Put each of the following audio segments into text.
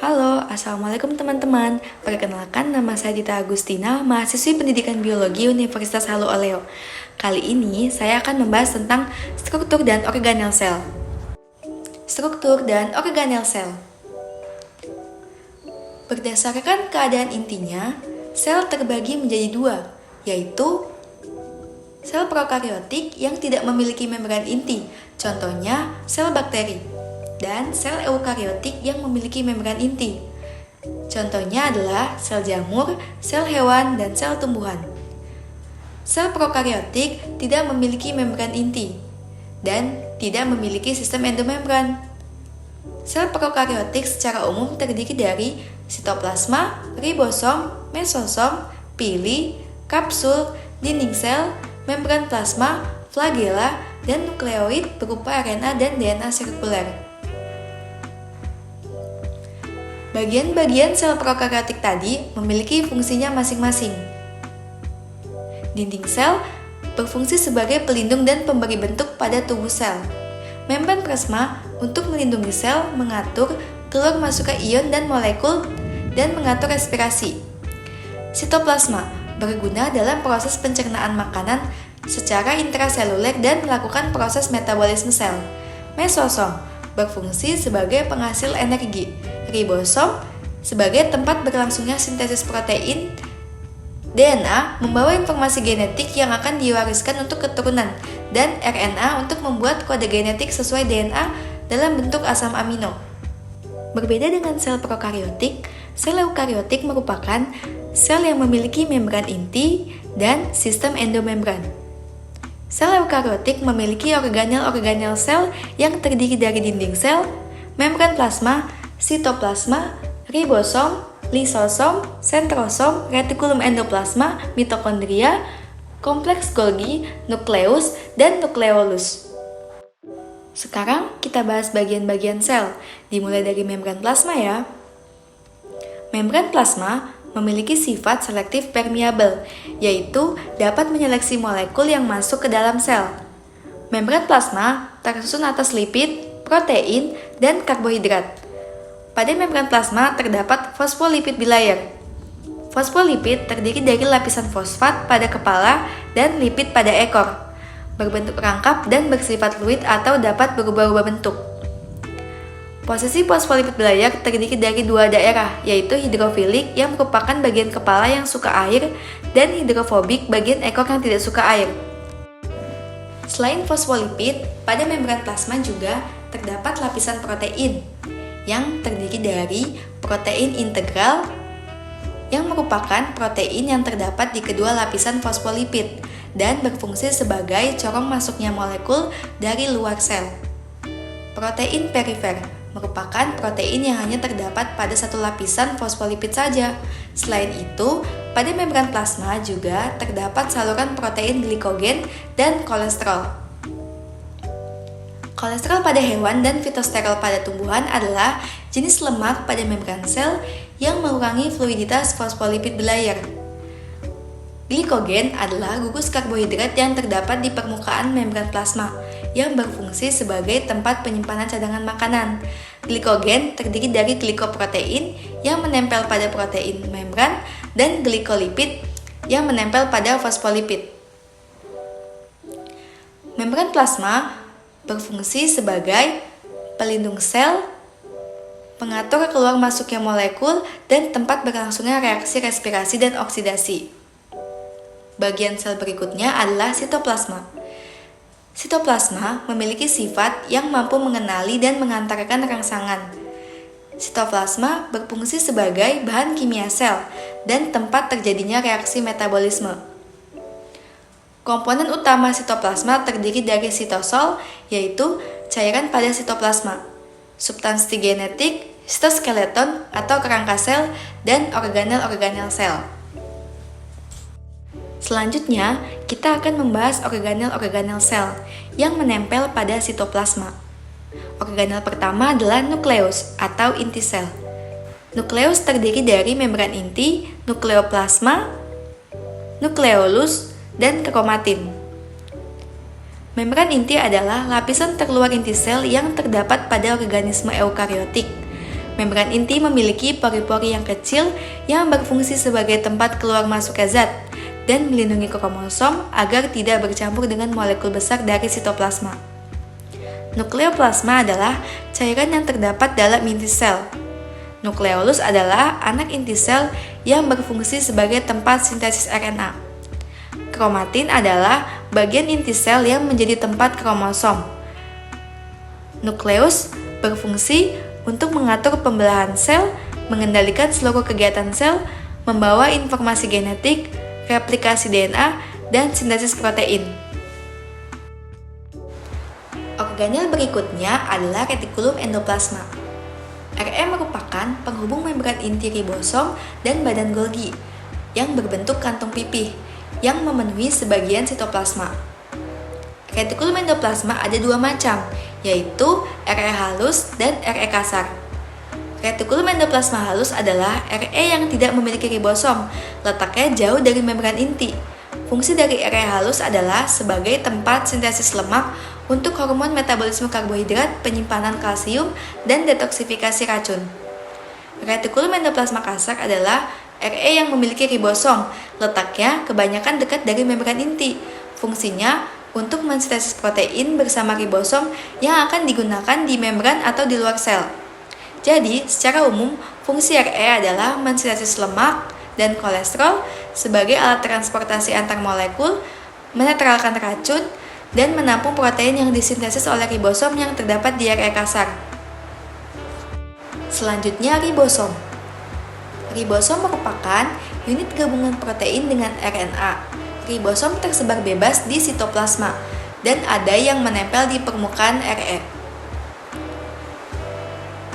Halo, Assalamualaikum teman-teman. Perkenalkan, nama saya Dita Agustina, mahasiswi pendidikan biologi Universitas Halu Oleo. Kali ini saya akan membahas tentang struktur dan organel sel. Struktur dan organel sel. Berdasarkan keadaan intinya, sel terbagi menjadi dua, yaitu sel prokariotik yang tidak memiliki membran inti, contohnya sel bakteri, dan sel eukariotik yang memiliki membran inti. Contohnya adalah sel jamur, sel hewan, dan sel tumbuhan. Sel prokariotik tidak memiliki membran inti dan tidak memiliki sistem endomembran. Sel prokariotik secara umum terdiri dari sitoplasma, ribosom, mesosom, pili, kapsul, dinding sel, membran plasma, flagela, dan nukleoid berupa RNA dan DNA sirkuler. Bagian-bagian sel prokariotik tadi memiliki fungsinya masing-masing. Dinding sel berfungsi sebagai pelindung dan pemberi bentuk pada tubuh sel. Membran plasma untuk melindungi sel, mengatur keluar masuknya ion dan molekul, dan mengatur respirasi. Sitoplasma berguna dalam proses pencernaan makanan secara intraseluler dan melakukan proses metabolisme sel. Mesosom berfungsi sebagai penghasil energi. Ribosom sebagai tempat berlangsungnya sintesis protein. DNA membawa informasi genetik yang akan diwariskan untuk keturunan, dan RNA untuk membuat kode genetik sesuai DNA dalam bentuk asam amino. Berbeda dengan sel prokariotik, sel eukariotik merupakan sel yang memiliki membran inti dan sistem endomembran. Sel eukariotik memiliki organel-organel sel yang terdiri dari dinding sel, membran plasma, sitoplasma, ribosom, lisosom, sentrosom, retikulum endoplasma, mitokondria, kompleks Golgi, nukleus, dan nukleolus. Sekarang kita bahas bagian-bagian sel, dimulai dari membran plasma ya. Membran plasma memiliki sifat selektif permeabel, yaitu dapat menyeleksi molekul yang masuk ke dalam sel. Membran plasma tersusun atas lipid, protein, dan karbohidrat. Pada membran plasma terdapat fosfolipid bilayer. Fosfolipid terdiri dari lapisan fosfat pada kepala dan lipid pada ekor, berbentuk rangkap dan bersifat fluid atau dapat berubah-ubah bentuk. Posisi fosfolipid bilayer terdiri dari dua daerah, yaitu hidrofilik yang merupakan bagian kepala yang suka air dan hidrofobik bagian ekor yang tidak suka air. Selain fosfolipid, pada membran plasma juga terdapat lapisan protein yang terdiri dari protein integral yang merupakan protein yang terdapat di kedua lapisan fosfolipid dan berfungsi sebagai corong masuknya molekul dari luar sel. Protein perifer merupakan protein yang hanya terdapat pada satu lapisan fosfolipid saja. Selain itu, pada membran plasma juga terdapat saluran protein glikogen dan kolesterol. Kolesterol pada hewan dan fitosterol pada tumbuhan adalah jenis lemak pada membran sel yang mengurangi fluiditas fosfolipid bilayer. Glikogen adalah gugus karbohidrat yang terdapat di permukaan membran plasma yang berfungsi sebagai tempat penyimpanan cadangan makanan. Glikogen terdiri dari glikoprotein yang menempel pada protein membran dan glikolipid yang menempel pada fosfolipid. Membran plasma berfungsi sebagai pelindung sel, pengatur keluar masuknya molekul, dan tempat berlangsungnya reaksi respirasi dan oksidasi. Bagian sel berikutnya adalah sitoplasma. Sitoplasma memiliki sifat yang mampu mengenali dan mengantarkan rangsangan. Sitoplasma berfungsi sebagai bahan kimia sel dan tempat terjadinya reaksi metabolisme. Komponen utama sitoplasma terdiri dari sitosol, yaitu cairan pada sitoplasma, substansi genetik, sitoskeleton atau kerangka sel, dan organel-organel sel. Selanjutnya, kita akan membahas organel-organel sel yang menempel pada sitoplasma. Organel pertama adalah nukleus atau inti sel. Nukleus terdiri dari membran inti, nukleoplasma, nukleolus, dan kromatin. Membran inti adalah lapisan terluar inti sel yang terdapat pada organisme eukariotik. Membran inti memiliki pori-pori yang kecil yang berfungsi sebagai tempat keluar masuknya zat dan melindungi kromosom agar tidak bercampur dengan molekul besar dari sitoplasma. Nukleoplasma adalah cairan yang terdapat dalam inti sel. Nukleolus adalah anak inti sel yang berfungsi sebagai tempat sintesis RNA. Kromatin adalah bagian inti sel yang menjadi tempat kromosom. Nukleus berfungsi untuk mengatur pembelahan sel, mengendalikan seluruh kegiatan sel, membawa informasi genetik, replikasi DNA, dan sintesis protein. Organel berikutnya adalah retikulum endoplasma. RE merupakan penghubung membran inti ribosom dan badan Golgi yang berbentuk kantung pipih yang memenuhi sebagian sitoplasma. Retikulum endoplasma ada dua macam, yaitu RE halus dan RE kasar. Retikulum endoplasma halus adalah RE yang tidak memiliki ribosom, letaknya jauh dari membran inti. Fungsi dari RE halus adalah sebagai tempat sintesis lemak untuk hormon metabolisme karbohidrat, penyimpanan kalsium, dan detoksifikasi racun. Retikulum endoplasma kasar adalah RE yang memiliki ribosom, letaknya kebanyakan dekat dari membran inti. Fungsinya untuk mensintesis protein bersama ribosom yang akan digunakan di membran atau di luar sel. Jadi, secara umum, fungsi RE adalah mensintesis lemak dan kolesterol sebagai alat transportasi antar molekul, menetralkan racun, dan menampung protein yang disintesis oleh ribosom yang terdapat di RE kasar. Selanjutnya, ribosom. Ribosom merupakan unit gabungan protein dengan RNA. Ribosom tersebar bebas di sitoplasma, dan ada yang menempel di permukaan RE.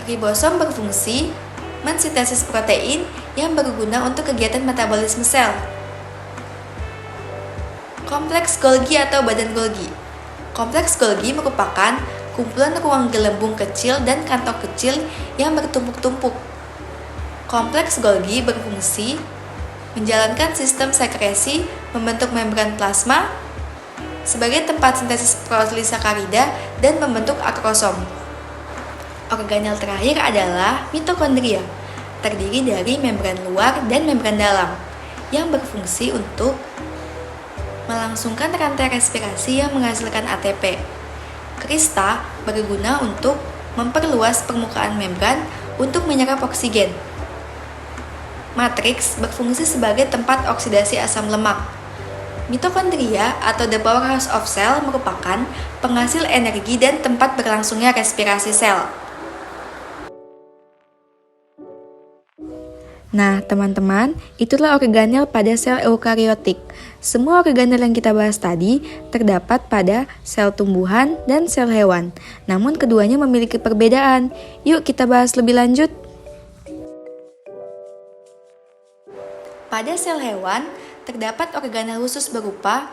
Ribosom berfungsi mensintesis protein yang berguna untuk kegiatan metabolisme sel. Kompleks Golgi atau badan Golgi. Kompleks Golgi merupakan kumpulan ruang gelembung kecil dan kantong kecil yang bertumpuk-tumpuk. Kompleks Golgi berfungsi menjalankan sistem sekresi, membentuk membran plasma sebagai tempat sintesis polisakarida dan membentuk akrosom. Organel terakhir adalah mitokondria, terdiri dari membran luar dan membran dalam, yang berfungsi untuk melangsungkan rantai respirasi yang menghasilkan ATP. Krista berguna untuk memperluas permukaan membran untuk menyerap oksigen. Matriks berfungsi sebagai tempat oksidasi asam lemak. Mitokondria atau the powerhouse of cell merupakan penghasil energi dan tempat berlangsungnya respirasi sel. Nah, teman-teman, itulah organel pada sel eukariotik. Semua organel yang kita bahas tadi terdapat pada sel tumbuhan dan sel hewan. Namun keduanya memiliki perbedaan. Yuk kita bahas lebih lanjut. Pada sel hewan, terdapat organel khusus berupa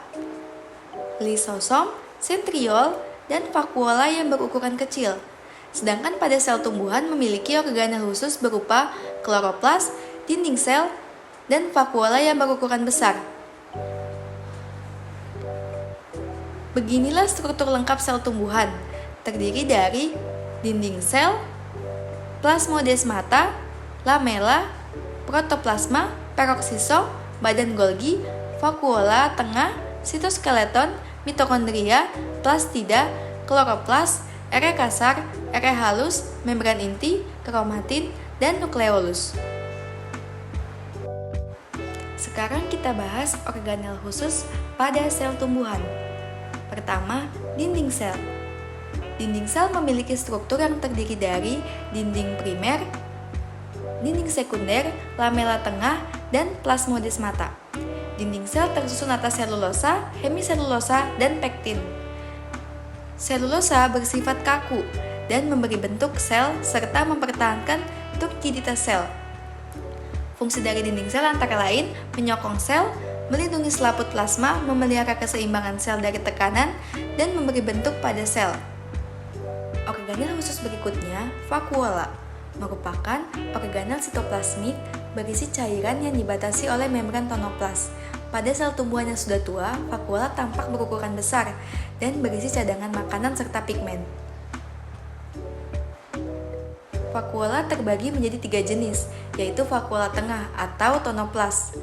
lisosom, sentriol, dan vakuola yang berukuran kecil. Sedangkan pada sel tumbuhan memiliki organel khusus berupa kloroplas, dinding sel, dan vakuola yang berukuran besar. Beginilah struktur lengkap sel tumbuhan, terdiri dari dinding sel, plasmodesmata, lamela, protoplasma, peroksisom, badan Golgi, vakuola tengah, sitoskeleton, mitokondria, plastida, kloroplas, RE kasar, RE halus, membran inti, kromatin, dan nukleolus. Sekarang kita bahas organel khusus pada sel tumbuhan. Pertama, dinding sel. Dinding sel memiliki struktur yang terdiri dari dinding primer, dinding sekunder, lamela tengah, dan plasmodesmata. Dinding sel tersusun atas selulosa, hemiselulosa, dan pektin. Selulosa bersifat kaku dan memberi bentuk sel serta mempertahankan turgiditas sel. Fungsi dari dinding sel antara lain menyokong sel, melindungi selaput plasma, memelihara keseimbangan sel dari tekanan, dan memberi bentuk pada sel. Organel khusus berikutnya, vakuola, merupakan organel sitoplasmik berisi cairan yang dibatasi oleh membran tonoplas. Pada sel tumbuhan yang sudah tua, vakuola tampak berukuran besar dan berisi cadangan makanan serta pigmen. Vakuola terbagi menjadi 3 jenis, yaitu vakuola tengah atau tonoplas,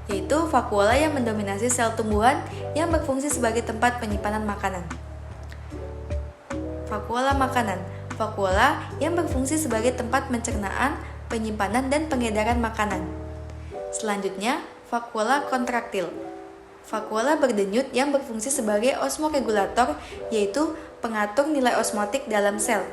yaitu vakuola yang mendominasi sel tumbuhan yang berfungsi sebagai tempat penyimpanan makanan. Vakuola makanan, vakuola yang berfungsi sebagai tempat pencernaan, penyimpanan, dan pengedaran makanan. Selanjutnya, vakuola kontraktil, vakuola berdenyut yang berfungsi sebagai osmoregulator, yaitu pengatur nilai osmotik dalam sel.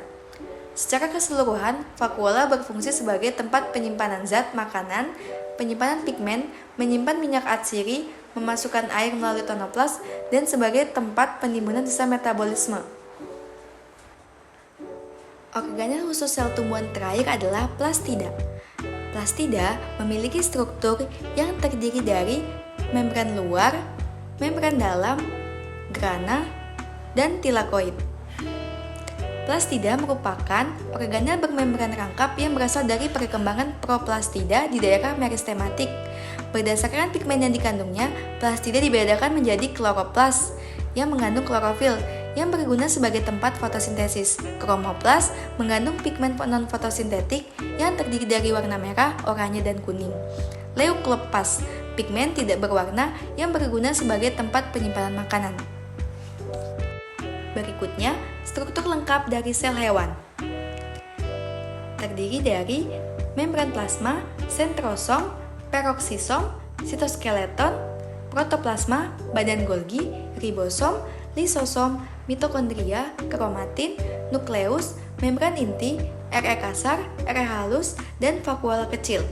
Secara keseluruhan, vakuola berfungsi sebagai tempat penyimpanan zat makanan, penyimpanan pigmen, menyimpan minyak atsiri, memasukkan air melalui tonoplas, dan sebagai tempat penimbunan sisa metabolisme. Organel khusus sel tumbuhan terakhir adalah plastida. Plastida memiliki struktur yang terdiri dari membran luar, membran dalam, grana, dan tilakoid. Plastida merupakan organel bermembran rangkap yang berasal dari perkembangan proplastida di daerah meristematik. Berdasarkan pigmen yang dikandungnya, plastida dibedakan menjadi kloroplas yang mengandung klorofil yang berguna sebagai tempat fotosintesis. Kromoplas mengandung pigmen non-fotosintetik yang terdiri dari warna merah, oranye, dan kuning. Leukoplasts, pigmen tidak berwarna yang berguna sebagai tempat penyimpanan makanan. Berikutnya, struktur lengkap dari sel hewan. Terdiri dari membran plasma, sentrosom, peroksisom, sitoskeleton, protoplasma, badan Golgi, ribosom, lisosom, mitokondria, kromatin, nukleus, membran inti, RE kasar, RE halus, dan vakuola kecil.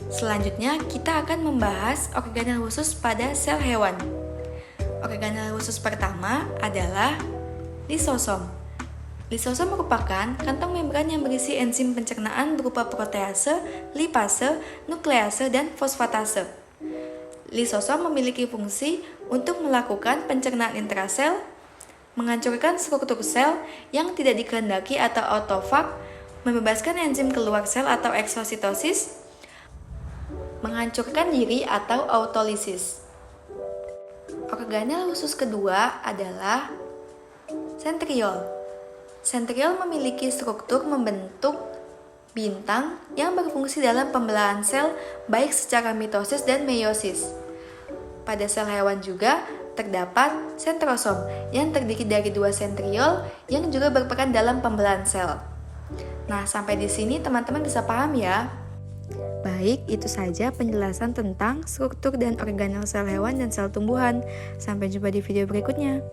Selanjutnya, kita akan membahas organel khusus pada sel hewan. Organel khusus pertama adalah lisosom. Lisosom merupakan kantong membran yang berisi enzim pencernaan berupa protease, lipase, nuklease, dan fosfatase. Lisosom memiliki fungsi untuk melakukan pencernaan intrasel, menghancurkan struktur sel yang tidak dikehendaki atau autofag, membebaskan enzim keluar sel atau eksositosis, menghancurkan diri atau autolisis. Organel khusus kedua adalah sentriol. Sentriol memiliki struktur membentuk bintang yang berfungsi dalam pembelahan sel baik secara mitosis dan meiosis. Pada sel hewan juga terdapat sentrosom yang terdiri dari 2 sentriol yang juga berperan dalam pembelahan sel. Nah, sampai di sini teman-teman bisa paham ya? Baik, itu saja penjelasan tentang struktur dan organel sel hewan dan sel tumbuhan. Sampai jumpa di video berikutnya.